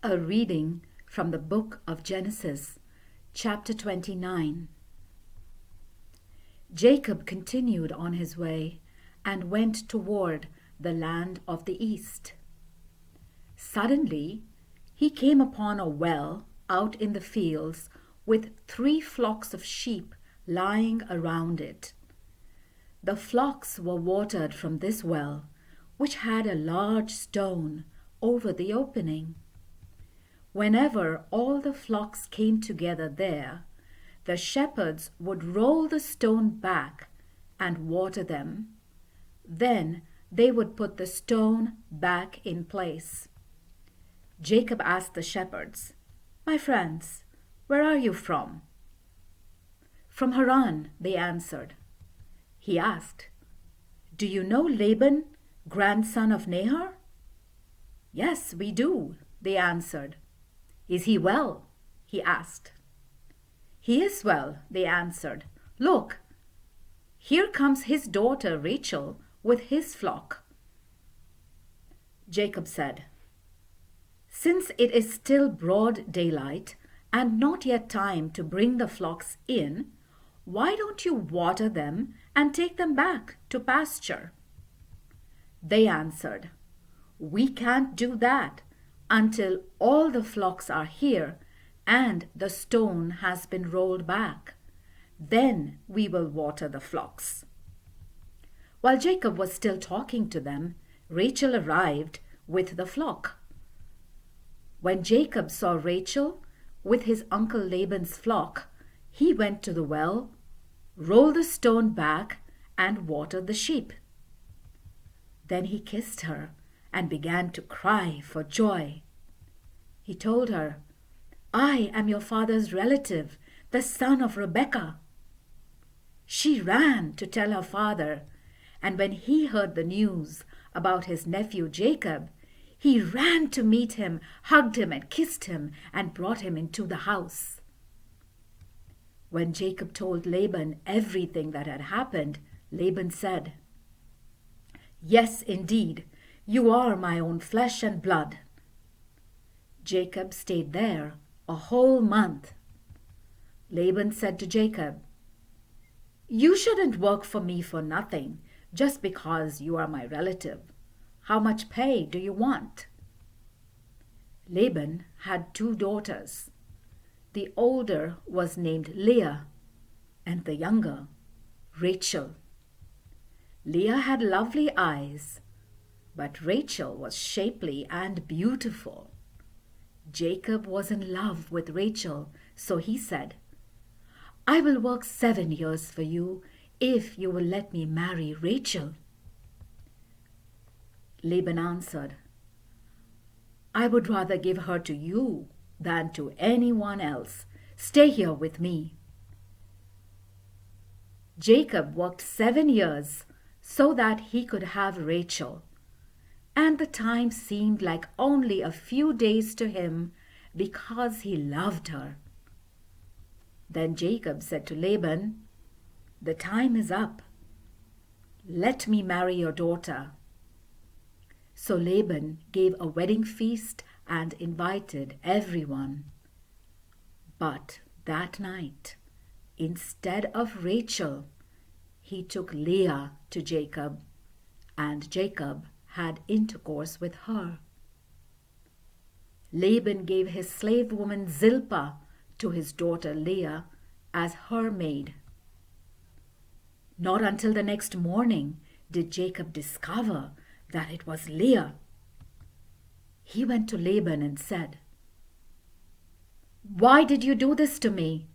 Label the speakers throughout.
Speaker 1: A reading from the book of Genesis, chapter 29. Jacob continued on his way and went toward the land of the east. Suddenly, he came upon a well out in the fields with 3 flocks of sheep lying around it. The flocks were watered from this well, which had a large stone over the opening. Whenever all the flocks came together there, the shepherds would roll the stone back and water them. Then they would put the stone back in place. Jacob asked the shepherds, "My friends, where are you from?" "From Haran," they answered. He asked, "Do you know Laban, grandson of Nahor?" "Yes, we do," they answered. "Is he well?" he asked. "He is well," they answered. "Look, here comes his daughter Rachel with his flock." Jacob said, "Since it is still broad daylight and not yet time to bring the flocks in, why don't you water them and take them back to pasture?" They answered, "We can't do that until all the flocks are here and the stone has been rolled back. Then we will water the flocks." While Jacob was still talking to them, Rachel arrived with the flock. When Jacob saw Rachel with his uncle Laban's flock, he went to the well, rolled the stone back, and watered the sheep. Then he kissed her and began to cry for joy. He told her, "I am your father's relative, the son of Rebekah." She ran to tell her father, and when he heard the news about his nephew Jacob, he ran to meet him, hugged him and kissed him, and brought him into the house. When Jacob told Laban everything that had happened, Laban said, "Yes, indeed, you are my own flesh and blood." Jacob stayed there a whole month. Laban said to Jacob, "You shouldn't work for me for nothing just because you are my relative. How much pay do you want?" Laban had 2 daughters. The older was named Leah, and the younger, Rachel. Leah had lovely eyes, but Rachel was shapely and beautiful. Jacob was in love with Rachel, so he said, "I will work 7 years for you if you will let me marry Rachel." Laban answered, "I would rather give her to you than to anyone else. Stay here with me." Jacob worked 7 years so that he could have Rachel, and the time seemed like only a few days to him because he loved her. Then Jacob said to Laban, "The time is up. Let me marry your daughter." So Laban gave a wedding feast and invited everyone. But that night, instead of Rachel, he took Leah to Jacob, and Jacob had intercourse with her. Laban gave his slave woman Zilpah to his daughter Leah as her maid. Not until the next morning did Jacob discover that it was Leah. He went to Laban and said, "Why did you do this to me?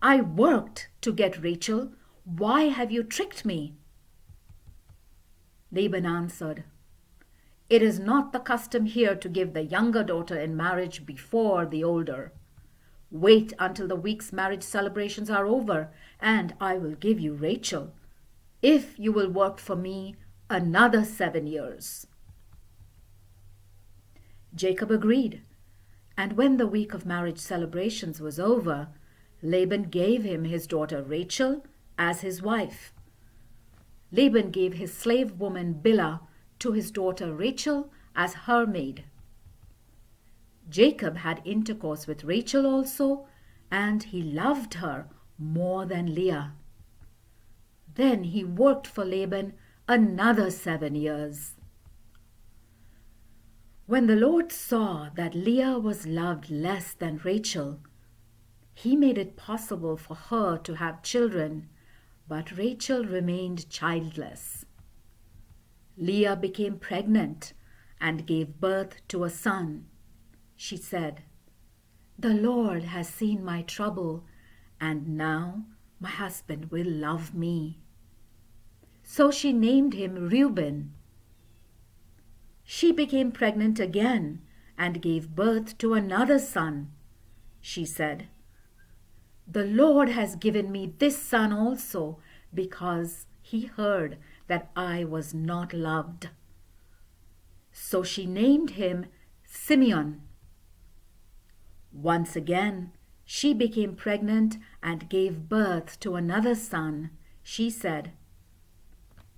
Speaker 1: I worked to get Rachel. Why have you tricked me?" Laban answered, "It is not the custom here to give the younger daughter in marriage before the older. Wait until the week's marriage celebrations are over, and I will give you Rachel, if you will work for me another 7 years." Jacob agreed, and when the week of marriage celebrations was over, Laban gave him his daughter Rachel as his wife. Laban gave his slave woman Bilhah to his daughter Rachel as her maid. Jacob had intercourse with Rachel also, and he loved her more than Leah. Then he worked for Laban another 7 years. When the Lord saw that Leah was loved less than Rachel, he made it possible for her to have children, but Rachel remained childless. Leah became pregnant and gave birth to a son. She said, "The Lord has seen my trouble, and now my husband will love me." So she named him Reuben. She became pregnant again and gave birth to another son. She said, "The Lord has given me this son also, because he heard that I was not loved." So she named him Simeon. Once again, she became pregnant and gave birth to another son. She said,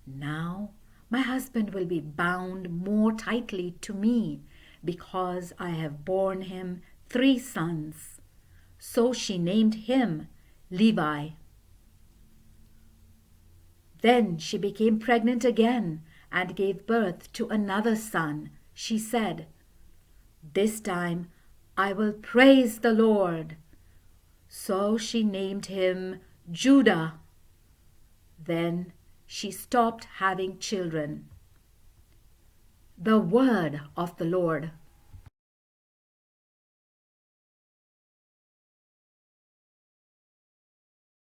Speaker 1: "Now my husband will be bound more tightly to me, because I have borne him 3 sons." So she named him Levi. Then she became pregnant again and gave birth to another son. She said, "This time I will praise the Lord." So she named him Judah. Then she stopped having children. The word of the Lord.